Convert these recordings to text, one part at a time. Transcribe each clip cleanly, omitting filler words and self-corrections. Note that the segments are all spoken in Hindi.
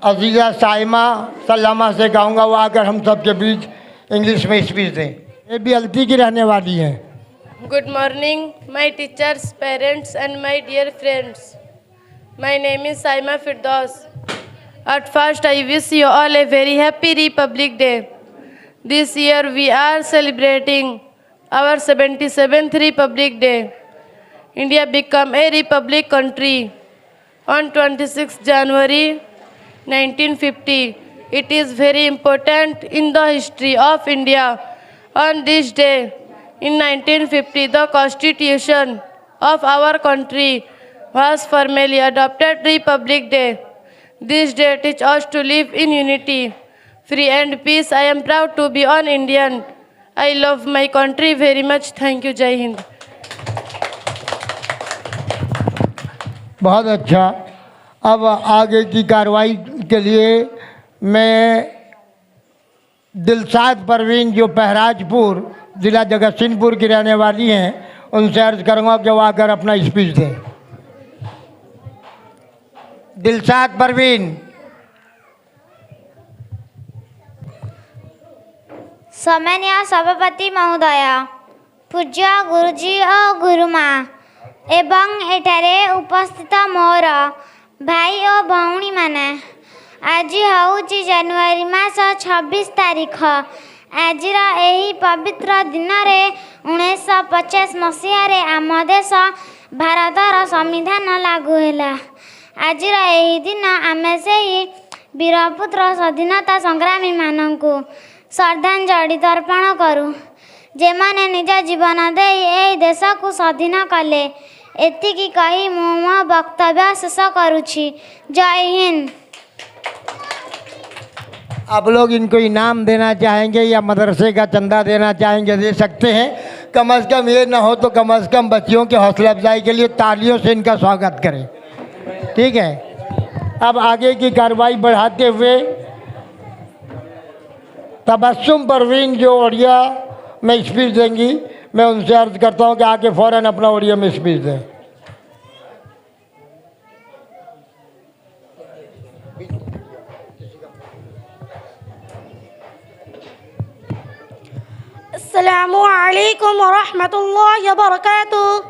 अजीज़ा साइमा सलामा से कहूँगा वो आकर हम सब के बीच इंग्लिश में स्पीच दें। ये भी हल्दी की रहने वाली हैं। Good morning, my teachers, parents, and my dear friends. My name is Saima Firdaus. At first, I wish you all a very happy Republic Day. This year, we are celebrating our 77th Republic Day. India became a republic country on 26 January 1950. It is very important in the history of India. On this day, in 1950, the Constitution of our country was formally adopted Republic Day. This day teaches us to live in unity, free and peace. I am proud to be an Indian. I love my country very much. Thank you. Jai Hind. बहुत अच्छा। अब आगे की कार्रवाई के लिए मैं दिलशाद परवीन जो बहराजपुर ज़िला जगतसिंहपुर की रहने वाली हैं उनसे अर्ज़ करूँगा कि वो आकर अपना स्पीच दें। दिलशाद परवीन। सम्मानीय सभापति महोदय, पूज्य गुरुजी और गुरुमा एवं एठारे उपस्थित मोर भाई और भौणी माने, आज हूँ जनवरी मास 26 तारीख। आज यही पवित्र दिन में 1950 मसीह आम देश भारतर संविधान लागू है। आज यही दिन आम से वीरपुत्र स्वाधीनता संग्रामी मानू श्रद्धांजलि तर्पण करूँ जेमाने निज जीवन दे यही देश को स्वाधीन कले। एतिकी कही मो वक्तव्य शेष करुछि। जय हिंद। आप लोग इनको इनाम देना चाहेंगे या मदरसे का चंदा देना चाहेंगे, दे सकते हैं। कम से कम ये ना हो तो कम से कम बच्चियों की हौसला अफजाई के लिए तालियों से इनका स्वागत करें। ठीक है। अब आगे की कार्रवाई बढ़ाते हुए तबस्सुम परवीन जो ओडिया में स्पीच देंगी, मैं उनसे अर्ज़ करता हूं कि आके फ़ौरन अपना ओडिया में स्पीच दें। अस्सलामु अलैकुम वरहमतुल्लाहि वबरकातुहू।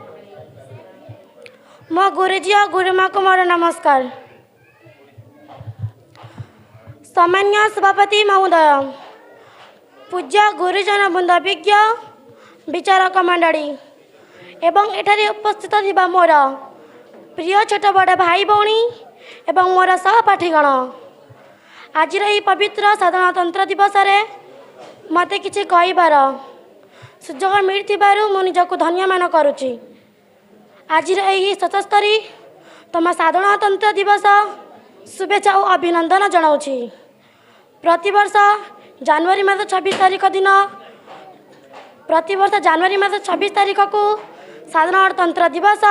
मो गुरुजी और गुरुमा को मोर नमस्कार। सम्मानीय सभापति महोदय, पूज्य गुरुजन वृंद, विज्ञ विचारक मंडली एवं एठारे उपस्थित थिबा मोर प्रिय छोट बड़ भाई भौणी एवं मोर सहपाठीगण, आज यही पवित्र साधारणतंत्र दिवस रे मते किछि कहिबार सुजोग मिलिथिबारु मो निजको धन्य मान करुछि। आज यही 77तम साधारणतंत्र दिवस शुभेच्छा और अभिनंदन जनाऊछि। प्रतिवर्ष जनवरी मास 26 तारीख दिन जनवरी मास 26 तारीख को साधारणतंत्र दिवस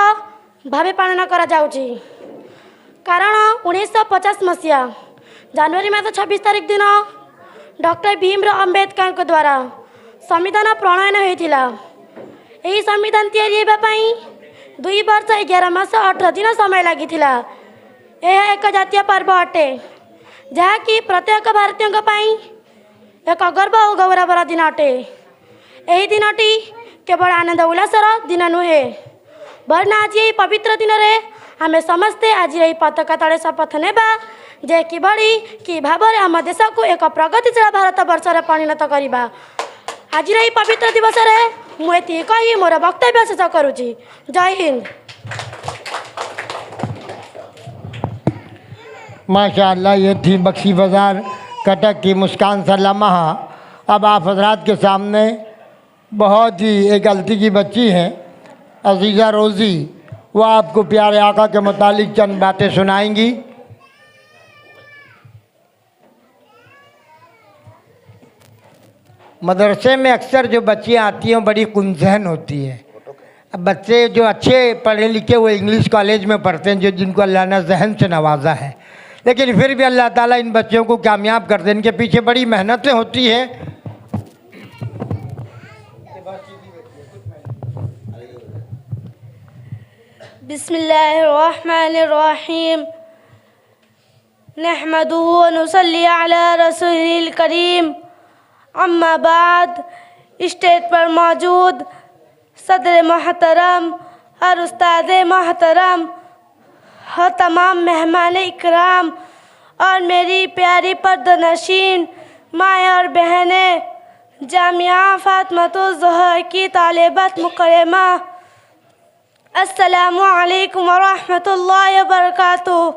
भावे पालन करा जाउछि। कारण 1950 मसीहा जनवरी मास 26 तारीख दिन डॉक्टर भीमराव अंबेडकर को द्वारा संविधान प्रणयन होता। यही संविधान तैयारी 2 वर्ष 11 मास 18 दिन समय लगी। यह एक जातीय पर्व अटे जहाँकि प्रत्येक भारतीय एक गर्व और गौरवर दिन अटे। यही दिनटी केवल आनंद उल्लासर दिन नुहे, वरना आज यही पवित्र दिन में आम समस्ते आज यही पताका तले शपथ नेबा जे कि भाव में आम देश को एक प्रगतिशील भारत वर्ष में परिणत करवा। आज यही पवित्र दिवस में मुझे कही मोर वक्तव्य शेष करुँची। जय हिंद। माशाअल्लाह, ये थी बख्शी बाज़ार कटक की मुस्कान सलामा। अब आप हजरात के सामने बहुत ही एक गलती की बच्ची हैं अजीज़ा रोज़ी, वो आपको प्यारे आका के मुतालिक चंद बातें सुनाएंगी। मदरसे में अक्सर जो बच्चियाँ आती हैं बड़ी कुंजहन होती है। अब बच्चे जो अच्छे पढ़े लिखे वो इंग्लिश कॉलेज में पढ़ते हैं, जो जिनको अल्लाह ने जहन से नवाजा है, लेकिन फिर भी अल्लाह ताला इन बच्चों को कामयाब करते हैं। इनके पीछे बड़ी मेहनतें होती हैं। बिस्मिल्लाहिर्रहमानिर्रहीम। नहमदुहु व नुसल्ली अला रसूलिल करीम। अम्मा बाद, स्टेज पर मौजूद सदर मोहतरम और उस्ताद मोहतरम और तमाम मेहमान इकराम और मेरी प्यारी पर्दनशीन माएँ और बहनें, जामिया फातिमातुज़ ज़हरा की तालिबात मुकर्रमा, अस्सलामु अलैकुम व रहमतुल्लाहि व बरकातुहू।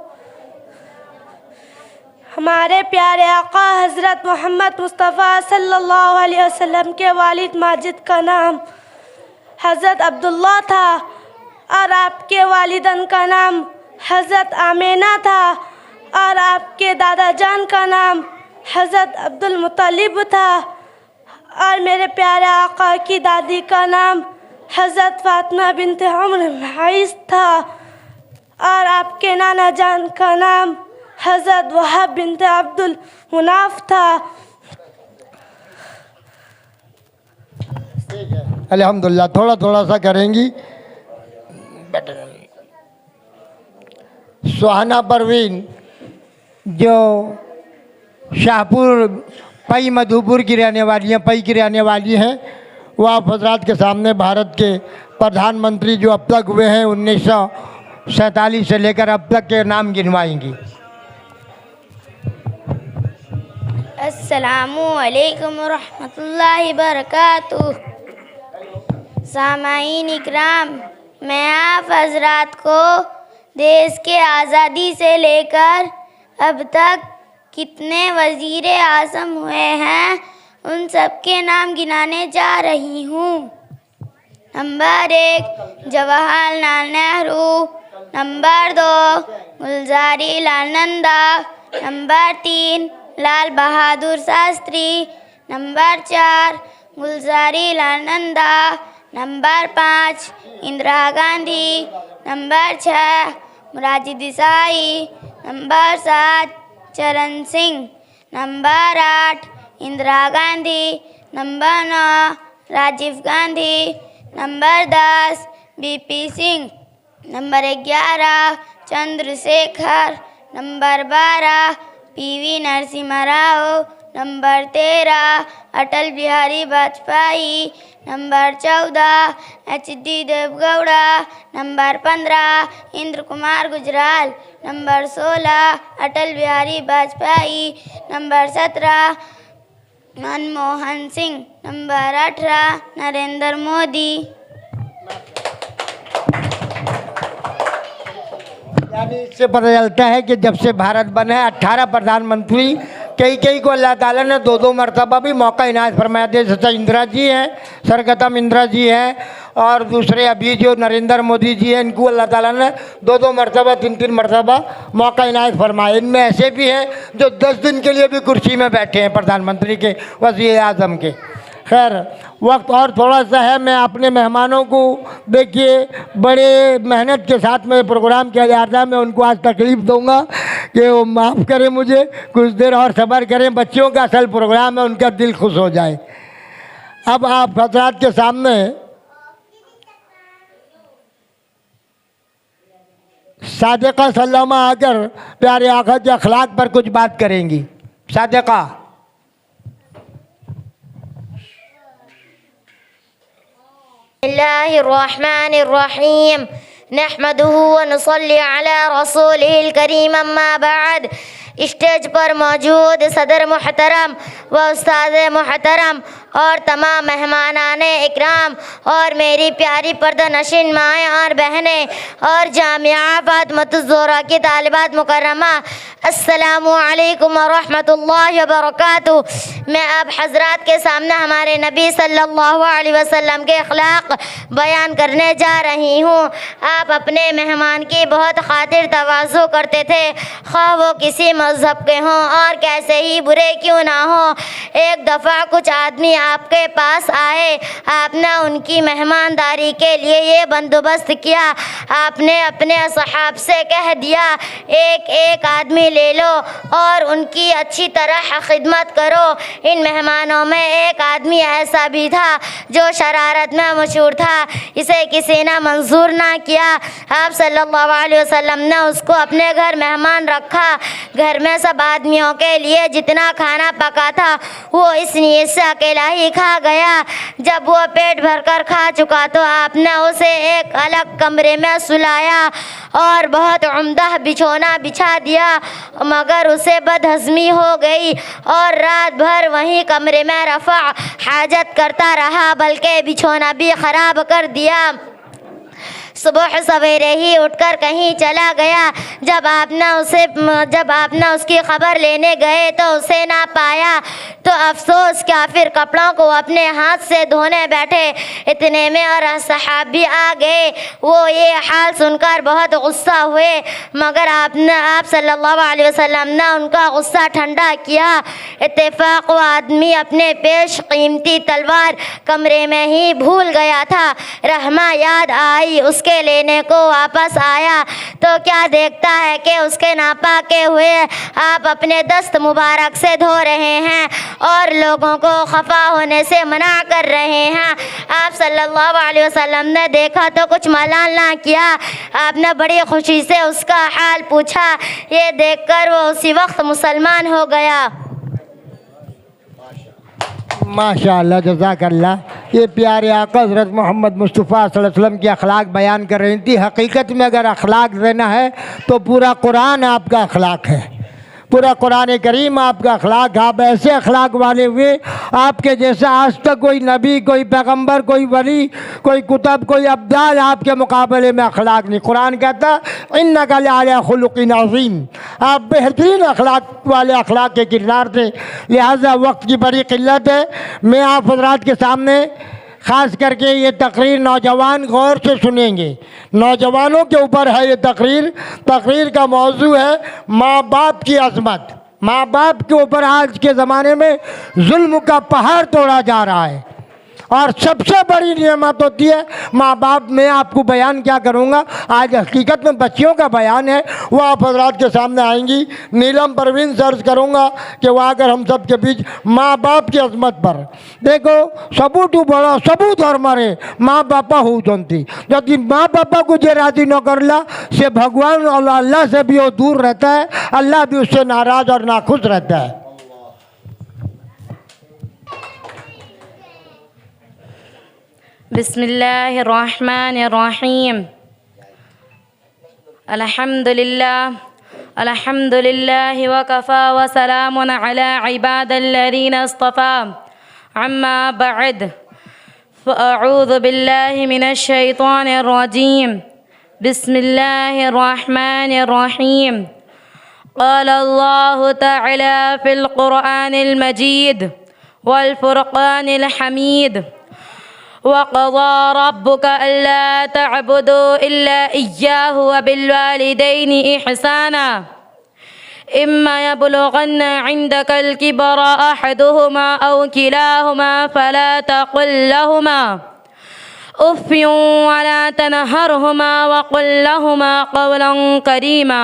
हमारे प्यारे आका हज़रत मोहम्मद मुस्तफ़ा सल्लल्लाहु अलैहि वसल्लम के वालिद माजिद का नाम हज़रत अब्दुल्ला था और आपके वालिदन का नाम हज़रत आमीना था और आपके दादा जान का नाम हज़रत अब्दुल मुत्तलिब था और मेरे प्यारे आका की दादी का नाम हज़रत फातिमा बिन्त उम्र हाइस था और आपके नाना जान का नाम हज़रत वहाब बिन्त अब्दुल मुनाफ था। अल्हम्दुलिल्लाह, थोड़ा थोड़ा सा करेंगी। सुहाना परवीन जो शाहपुर पई मधुपुर की रहने वाली हैं, पई की रहने वाली हैं, वो आप हजरात के सामने भारत के प्रधानमंत्री जो अब तक हुए हैं 1947 से लेकर अब तक के नाम गिनवाएंगी। अस्सलामु अलैकुम रहमतुल्लाहि बरकातुहू। सामाईन इकराम, मैं आप हजरात को देश के आज़ादी से लेकर अब तक कितने वज़ीर आज़म हुए हैं उन सब के नाम गिनाने जा रही हूँ। Number 1 Jawaharlal Nehru, number 2 Gulzari Lal Nanda, number 3 Lal Bahadur Shastri, number 4 Gulzari Lal Nanda, number 5 Indira Gandhi, number 6 Morarji Desai, number 7 Charan Singh, number 8 Indira Gandhi, number 9 Rajiv Gandhi, number 10 VP Singh, number 11 Chandrashekhar, number 12 PV Narasimha Rao, number 13 Atal Bihari Vajpayee, number 14 HD. Deve Gowda, number 15 Inder Kumar Gujral, number 16 अटल बिहारी वाजपेयी, नंबर 17 मनमोहन सिंह, नंबर 18 नरेंद्र मोदी। यानी इससे पता चलता है कि जब से भारत बना है 18 प्रधानमंत्री, कई को अल्लाह ताला ने 2 मरतबा भी मौका इनायत फरमाया। जैसे इंदिरा जी हैं, सरगतम इंदिरा जी हैं, और दूसरे अभी जो नरेंद्र मोदी जी हैं, इनको अल्लाह ताला ने 2 मरतबा 3 मरतबा मौका इनायत फरमाया। इनमें ऐसे भी हैं जो 10 दिन के लिए भी कुर्सी में बैठे हैं प्रधानमंत्री के, वज़ीर आज़म के। खैर, वक्त और थोड़ा सा है। मैं अपने मेहमानों को देखिए बड़े मेहनत के साथ में प्रोग्राम किया जा रहा है, मैं उनको आज तकलीफ़ दूंगा कि वो माफ़ करें मुझे, कुछ देर और सब्र करें। बच्चियों का असल प्रोग्राम है, उनका दिल खुश हो जाए। अब आप हज़रात के सामने सादिका सल्लमा आकर प्यारे आका के अखलाक पर कुछ बात करेंगी। सादिका। बिस्मिल्लाहिर्रहमानिर्रहीम, नहमदुहु व नुसल्ली अला रसूलिल करीम, अम्मा बाद। स्टेज पर मौजूद सदर मोहतरम व उस्ताद मोहतरम और तमाम मेहमानाने इकराम और मेरी प्यारी पर्दनशीन माएँ और बहनें और जामिया फातिमातुज़ ज़हरा की तालिबात मुकर्रमा, अस्सलामु अलैकुम व रहमतुल्लाहि व बरकातुहू। मैं अब हज़रात के सामने हमारे नबी सल्लल्लाहु अलैहि वसल्लम के अखलाक बयान करने जा रही हूँ। आप अपने मेहमान की बहुत खातिर तवाज़ु करते थे, ख़्वाह वो किसी मज़हब के हों और कैसे ही बुरे क्यों ना हो। एक दफ़ा कुछ आदमी आपके पास आए, आपने उनकी मेहमानदारी के लिए ये बंदोबस्त किया, आपने अपने सहाब से कह दिया, एक एक आदमी ले लो और उनकी अच्छी तरह खिदमत करो। इन मेहमानों में एक आदमी ऐसा भी था जो शरारत में मशहूर था, इसे किसी ने मंजूर ना किया। आप सल्लल्लाहु अलैहि वसल्लम ने उसको अपने घर मेहमान रखा। घर में सब आदमियों के लिए जितना खाना पका था वो इस नीयत से अकेला ही खा गया। जब वो पेट भरकर खा चुका तो आपने उसे एक अलग कमरे में सुलाया और बहुत उम्दा बिछौना बिछा दिया, मगर उसे बदहज़मी हो गई और रात भर वहीं कमरे में रफ़ा हाजत करता रहा, बल्कि बिछौना भी ख़राब कर दिया। सुबह सवेरे ही उठकर कहीं चला गया। जब आपने उसकी खबर लेने गए तो उसे ना पाया तो अफसोस क्या, फिर कपड़ों को अपने हाथ से धोने बैठे। इतने में और सहाबी आ गए। वो ये हाल सुनकर बहुत गुस्सा हुए, मगर आप सल्लल्लाहु अलैहि वसल्लम ने उनका गुस्सा ठंडा किया। इत्तेफाक वो आदमी अपने पेश कीमती तलवार कमरे में ही भूल गया था। रहमा याद आई, उसके लेने को वापस आया तो क्या देखता है कि उसके नापाके हुए आप अपने दस्त मुबारक से धो रहे हैं और लोगों को खफा होने से मना कर रहे हैं। आप सल्लल्लाहु अलैहि वसल्लम ने देखा तो कुछ मलाल ना किया। आपने बड़ी खुशी से उसका हाल पूछा। ये देखकर वो उसी वक्त मुसलमान हो गया। माशाअल्लाह, जज़ाकल्लाह। ये प्यारे आका हज़रत मोहम्मद मुस्तफ़ा सल्लल्लाहु अलैहि वसल्लम के अखलाक बयान कर रही थी। हकीकत में अगर अखलाक देना है तो पूरा कुरान आपका अखलाक है, पूरा कुरान करीम आपका अखलाक। आप ऐसे अखलाक वाले हुए, आपके जैसा आज तक कोई नबी, कोई पैगंबर, कोई वली, कोई कुतब, कोई अब्दाल आपके मुकाबले में अखलाक नहीं। कुरान कहता इन्नका लअला खुलुक़िन अज़ीम, आप बेहतरीन अखलाक वाले अखलाक के किरदार थे। लिहाजा वक्त की बड़ी किल्लत है। मैं आप हज़रात के सामने ख़ास करके ये तकरीर नौजवान गौर से सुनेंगे। नौजवानों के ऊपर है ये तकरीर। तकरीर का मौजू है माँ बाप की अज़मत। माँ बाप के ऊपर आज के ज़माने में जुल्म का पहाड़ तोड़ा जा रहा है और सबसे बड़ी नेमत होती है माँ बाप। मैं आपको बयान क्या करूँगा, आज हकीकत में बच्चियों का बयान है, वो आप हज़रात के सामने आएंगी। नीलम परवीन सर्च करूँगा कि वो आकर हम सब के बीच माँ बाप की अजमत पर देखो। सबूठू बड़ा सबूत और मरे माँ बापा हो जानती। यदि माँ बापा को जे राजी न करला से भगवान और अल्लाह से भी वो दूर रहता है, अल्लाह भी उससे नाराज़ और नाखुश रहता है। बिस्मिल्लाहिर्रहमानिर्रहीम। अल्हम्दुलिल्लाह वकफ़ा व सलामुन अला इबादिल्लज़ीना इस्तफ़ा। अम्मा बअद फ़अऊज़ु बिल्लाहि मिनश शैतानिर रजीम। बिस्मिल्लाहिर्रहमानिर्रहीम। क़ाल अल्लाहु तआला फ़िल क़ुरआनिल मजीद वल फ़ुरक़ानिल हमीद। वक़ज़ा रब्बुका अल्ला तअबुदू इल्ला इय्याहु व बिलवालिदैनि इहसाना। इम्मा यबलुगन्ना इंदकल किबरा अहदुहुमा औ किलाहुमा फला तक़ुल लहुमा उफ़्फ़िन वला तनहरहुमा वक़ुल लहुमा क़ौलन करीमा।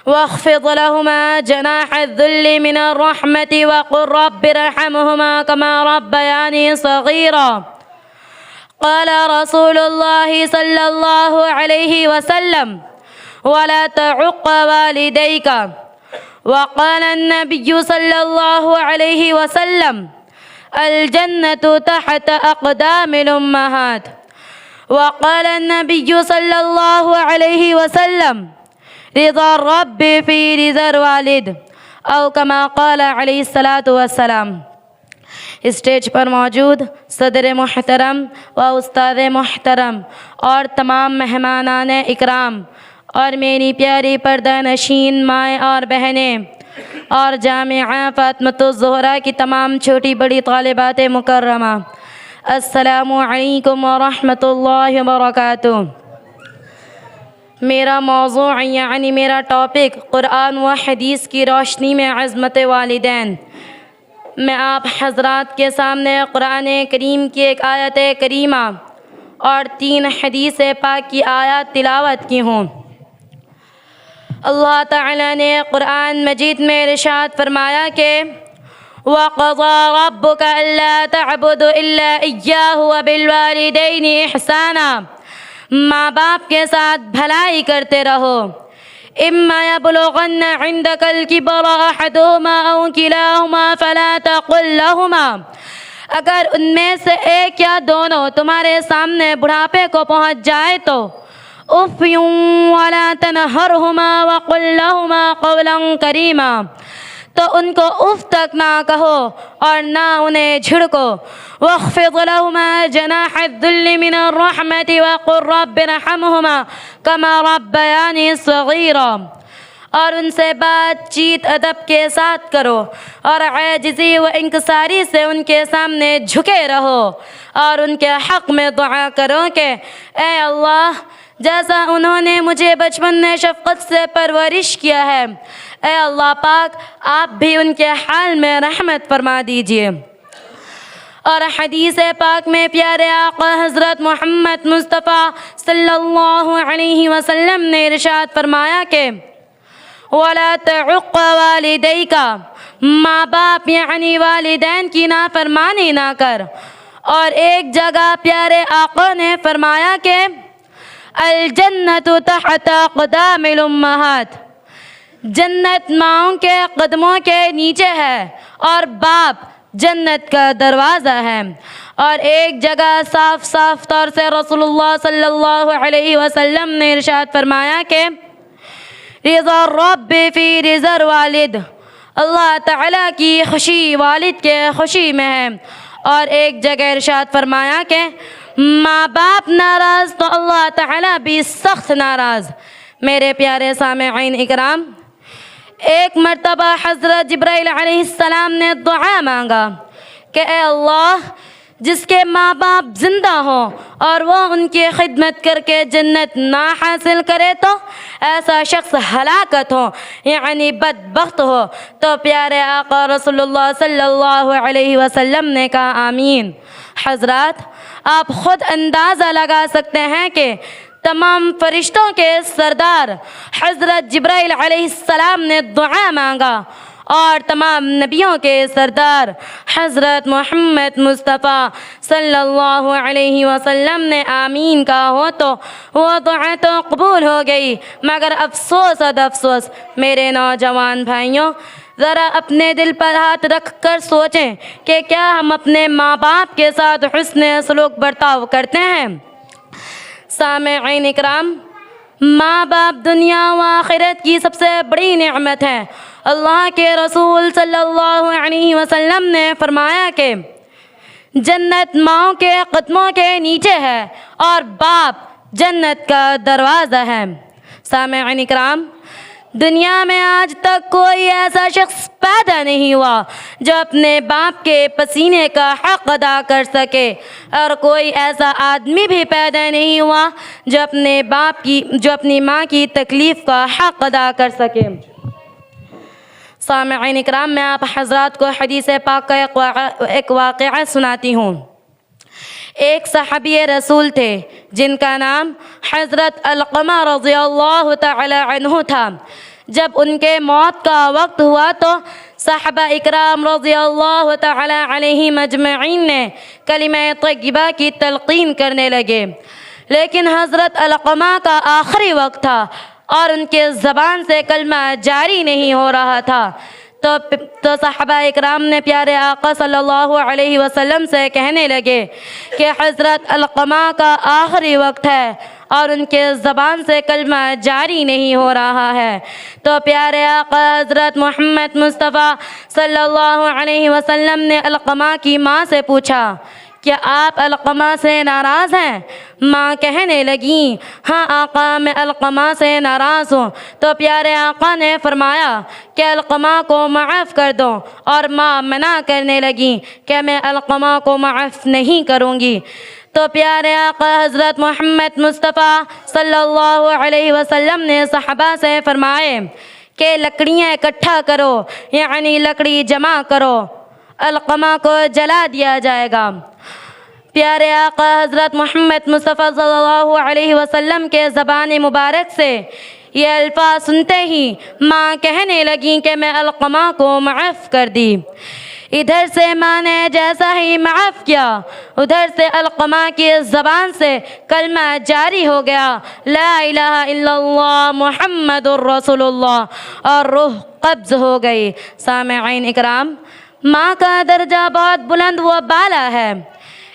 वाख़फ़िज़ लहुमा जनाहज़्ज़ुल्लि मिनर रहमति वक़ुल रब्बिरहमहुमा कमा रब्बयानी सग़ीरा। क़ाल रसूलुल्लाहि सल्लल्लाहु अलैहि वसल्लम वला तउक़्क़ वालिदैका। वक़ाल अन्नबिय्यु सल्लल्लाहु अलैहि वसल्लम अल जन्नतु तहत अक़दामिल उम्महात। वक़ाल अन्नबिय्यु सल्लल्लाहु अलैहि वसल्लम रिज़ा रब्बि फ़ी रिज़ल वालिद औ कमा क़ाल अलैहिस्सलातु वस्सलाम। स्टेज पर मौजूद सदर मोहतरम व उस्ताद मोहतरम और तमाम मेहमानान इकराम और मेरी प्यारी पर्दा नशीन माएँ और बहनें और जामिआ फ़ातिमतुज़ ज़ोहरा की तमाम छोटी बड़ी तालिबात मुकर्रमा, अस्सलामु अलैकुम व रहमतुल्लाहि व बरकातुहू। मेरा मौज़ू यानी मेरा टॉपिक कुरान व हदीस की रोशनी में अज़मत वालिदैन। मैं आप हज़रात के सामने कुरान करीम की एक आयत करीमा और 3 हदीस पाक की आयत तिलावत की हूँ। अल्लाह ताला ने कुरान मजीद में इरशाद फरमाया कि वक़ज़ा रब्बुका अल्ला तअबुदु इल्ला इय्याहु व बिलवालिदैनि इहसाना, माँ बाप के साथ भलाई करते रहो। इम्मा यबलुगन्ना इंदकल किबरा अहदुहुमा औ किलाहुमा फला तक़ुल लहुमा, अगर उनमें से एक या दोनों तुम्हारे सामने बुढ़ापे को पहुँच जाए तो उफ़्युं वला तनहरहुमा वक़ुल लहुमा क़ौलन करीमा, तो उनको उफ़ तक ना कहो और ना उन्हें झिड़को। वख़्फ़िज़ लहुमा जनाहद्दुल्लि मिनर रहमति वक़ुल रब्बिरहमहुमा कमा रब्बयानी सग़ीरा, और उनसे बातचीत अदब के साथ करो और आजिज़ी व इंकिसारी से उनके सामने झुके रहो और उनके हक़ में दुआ करो कि ए अल्लाह, जैसा उन्होंने मुझे बचपन में शफ़क़त से परवरिश किया है, ए अल्लाह पाक आप भी उनके हाल में रहमत फरमा दीजिए। और हदीस पाक में प्यारे आका हज़रत मोहम्मद मुस्तफ़ा सल्लल्लाहु अलैहि वसल्लम ने इरशाद फरमाया कि वला तउक़ वालिदैका, माँ बाप यानी वालिदैन की नाफरमानी ना कर। और एक जगह प्यारे आका ने फरमाया कि अल जन्नतु तहत क़दामिल उम्महात, जन्नत माँओं के कदमों के नीचे है और बाप जन्नत का दरवाज़ा है। और एक जगह साफ साफ तौर से रसूलुल्लाह सल्लल्लाहु अलैहि वसल्लम ने इरशाद फरमाया कि रिज़ा रब्बी फ़ी रिज़र वालिद, अल्लाह ताला की खुशी वालिद के खुशी में है। और एक जगह इरशाद फरमाया कि माँ बाप नाराज़ तो अल्लाह ताला भी सख्त नाराज़। मेरे प्यारे सामेईन इकराम, एक मरतबा हज़रत जिब्राइल अलैहिस्सलाम ने दुआ मांगा कि ए अल्लाह, जिसके माँ बाप ज़िंदा हों और वो उनकी खिदमत करके जन्नत ना हासिल करे तो ऐसा शख्स हलाकत हो यानी बदबख्त हो। तो प्यारे आका रसूलुल्लाह सल्लल्लाहु अलैहि वसल्लम ने कहा आमीन। हज़रात, आप ख़ुद अंदाज़ा लगा सकते हैं कि तमाम फरिश्तों के सरदार हज़रत जिब्राइल अलैहिस्सलाम ने दुआ मांगा और तमाम नबियों के सरदार हज़रत मोहम्मद मुस्तफ़ा सल्लल्लाहु अलैहि वसल्लम ने आमीन कहा हो तो वो दुआ तो कबूल हो गई। मगर अफसोस और अफसोस मेरे नौजवान भाइयों, ज़रा अपने दिल पर हाथ रख कर सोचें कि क्या हम अपने माँ बाप के साथ हुस्न सलूक बर्ताव करते हैं। सामेईन इकराम, माँ बाप दुनिया व आखिरत की सबसे बड़ी नेमत है। अल्लाह के रसूल सल्लल्लाहु अलैहि वसल्लम ने फरमाया कि जन्नत माँओं के कदमों के नीचे है और बाप जन्नत का दरवाज़ा है। सामेईन इकराम, दुनिया में आज तक कोई ऐसा शख्स पैदा नहीं हुआ जो अपने बाप के पसीने का हक़ अदा कर सके, और कोई ऐसा आदमी भी पैदा नहीं हुआ जो अपनी माँ की तकलीफ़ का हक़ अदा कर सके। सामेईन इकराम, मैं आप हज़रात को हदीस पाक का एक वाक़या सुनाती हूँ। एक सहाबी रसूल थे जिनका नाम हज़रत अलक़मा रज़ियल्लाहु तआला अन्हु था। जब उनके मौत का वक्त हुआ तो सहाबा इकराम रज़ियल्लाहु तआला अलैहिम अजमईन ने कलिमा तय्यबा की तलक़ीन करने लगे, लेकिन हज़रत अलक़मा का आखिरी वक्त था और उनके ज़बान से कलमा जारी नहीं हो रहा था। तो सहाबा इकराम ने प्यारे आका सल्लल्लाहु अलैहि वसल्लम से कहने लगे कि हज़रत अलक़मा का आखिरी वक्त है और उनके ज़बान से कलमा जारी नहीं हो रहा है। तो प्यारे आका हज़रत मोहम्मद मुस्तफ़ा सल्लल्लाहु अलैहि वसल्लम ने अलक़मा की माँ से पूछा, क्या आप अलक़मा से नाराज़ हैं? माँ कहने लगी, हाँ आका, मैं अलक़मा से नाराज़ हूँ। तो प्यारे आका ने फरमाया कि अलक़मा को माफ़ कर दो, और माँ मना करने लगी कि मैं अलक़मा को माफ़ नहीं करूँगी। तो प्यारे आका हज़रत मोहम्मद मुस्तफ़ा सल्लल्लाहु अलैहि वसल्लम ने सहाबा से फरमाए कि लकड़ियाँ इकट्ठा करो, यानी लकड़ी जमा करो, अलक़मा को जला दिया जाएगा। प्यारे आका हज़रत मोहम्मद मुस्तफ़ा सल्लल्लाहु अलैहि वसल्लम के ज़बान मुबारक से ये अल्फाज सुनते ही माँ कहने लगी कि मैं अलक़मा को माफ़ कर दी। इधर से माँ ने जैसा ही माफ़ किया, उधर से अलक़मा की ज़बान से कलमा जारी हो गया, ला इलाहा इल्लल्लाह मुहम्मदुर रसूलुल्लाह, और रूह कब्ज़ हो गई। सामईन इकराम, माँ का दर्जा बहुत बुलंद व बाला है।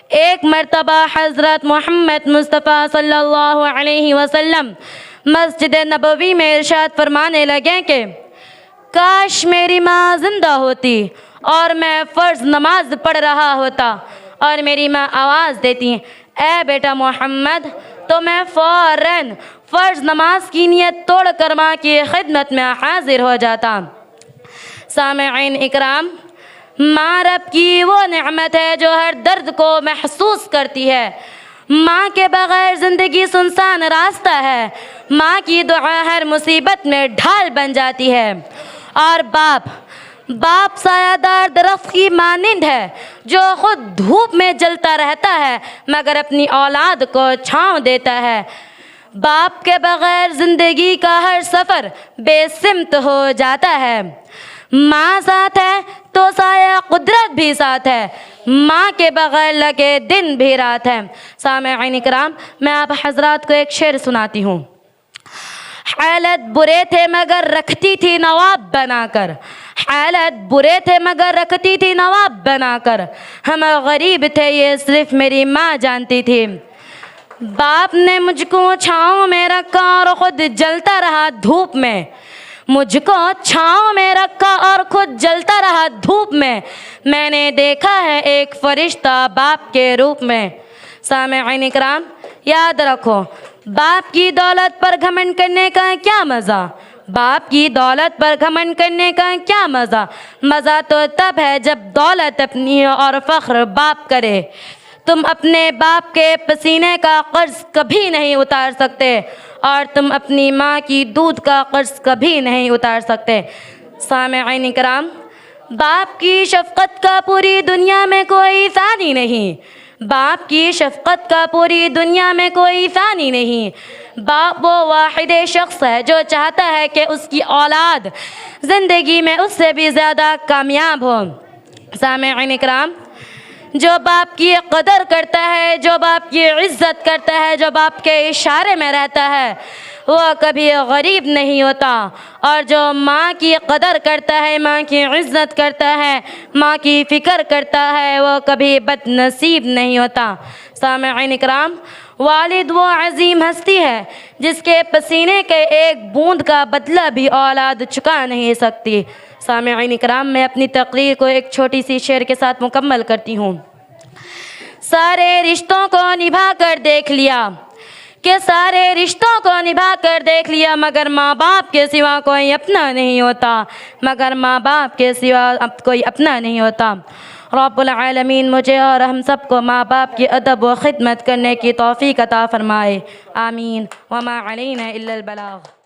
एक मर्तबा हज़रत मोहम्मद मुस्तफ़ा सल्लल्लाहु अलैहि वसल्लम मस्जिद नबवी में इरशाद फरमाने लगे कि काश मेरी माँ ज़िंदा होती और मैं फ़र्ज़ नमाज पढ़ रहा होता और मेरी माँ आवाज़ देती, ए बेटा मोहम्मद, तो मैं फ़ौरन फ़र्ज़ नमाज की नियत तोड़ कर माँ की खिदमत में हाजिर हो जाता। सामईन इकराम, माँ रब की वो नेमत है जो हर दर्द को महसूस करती है। माँ के बग़ैर ज़िंदगी सुनसान रास्ता है। माँ की दुआ हर मुसीबत में ढाल बन जाती है। और बाप सायादार दरख्त की मानिंद है जो खुद धूप में जलता रहता है मगर अपनी औलाद को छाँव देता है। बाप के बग़ैर ज़िंदगी का हर सफ़र बेसिमत हो जाता है। माँ साथ है तो साया कुदरत भी साथ है। माँ के बग़ैर लगे दिन भी रात है। सामईन इकराम, मैं आप हज़रात को एक शेर सुनाती हूँ। हालत बुरे थे मगर रखती थी नवाब बनाकर, हालत बुरे थे मगर रखती थी नवाब बनाकर, हम गरीब थे ये सिर्फ मेरी माँ जानती थी। बाप ने मुझको छाँव में रखा और ख़ुद जलता रहा धूप में, मुझको छाँव में रखा और खुद जलता रहा धूप में। मैंने देखा है एक फ़रिश्ता बाप के रूप में। सामईन इकराम, याद रखो, बाप की दौलत पर घमंड करने का क्या मज़ा, बाप की दौलत पर घमंड करने का क्या मज़ा। मज़ा तो तब है जब दौलत अपनी हो और फ़ख्र बाप करे। तुम अपने बाप के पसीने का कर्ज कभी नहीं उतार सकते और तुम अपनी माँ की दूध का कर्ज कभी नहीं उतार सकते। सामईन इकराम, बाप की शफ़क़त का पूरी दुनिया में कोई सानी नहीं, बाप की शफ़क़त का पूरी दुनिया में कोई सानी नहीं। बाप वो वाहिद शख्स है जो चाहता है कि उसकी औलाद ज़िंदगी में उससे भी ज़्यादा कामयाब हो। सामईन इकराम, जो बाप की कदर करता है, जो बाप की इज़्ज़त करता है, जो बाप के इशारे में रहता है, वह कभी गरीब नहीं होता। और जो माँ की कदर करता है, माँ की इज़्ज़त करता है, माँ की फ़िक्र करता है, वह कभी बदनसीब नहीं होता। सामईन इकराम, वालिद वो अज़ीम हस्ती है जिसके पसीने के एक बूंद का बदला भी औलाद चुका नहीं सकती। सामईन इकराम, मैं अपनी तकरीर को एक छोटी सी शेर के साथ मुकम्मल करती हूँ। सारे रिश्तों को निभा कर देख लिया कि सारे रिश्तों को निभा कर देख लिया, मगर माँ बाप के सिवा कोई अपना नहीं होता, मगर माँ बाप के सिवा अब कोई अपना नहीं होता। रब्बुल आलमीन मुझे और हम सबको माँ बाप की अदब व खिदमत करने की तौफ़ीक़ अता फ़रमाए। आमीन। वमा अलैना इल्लल बलाग।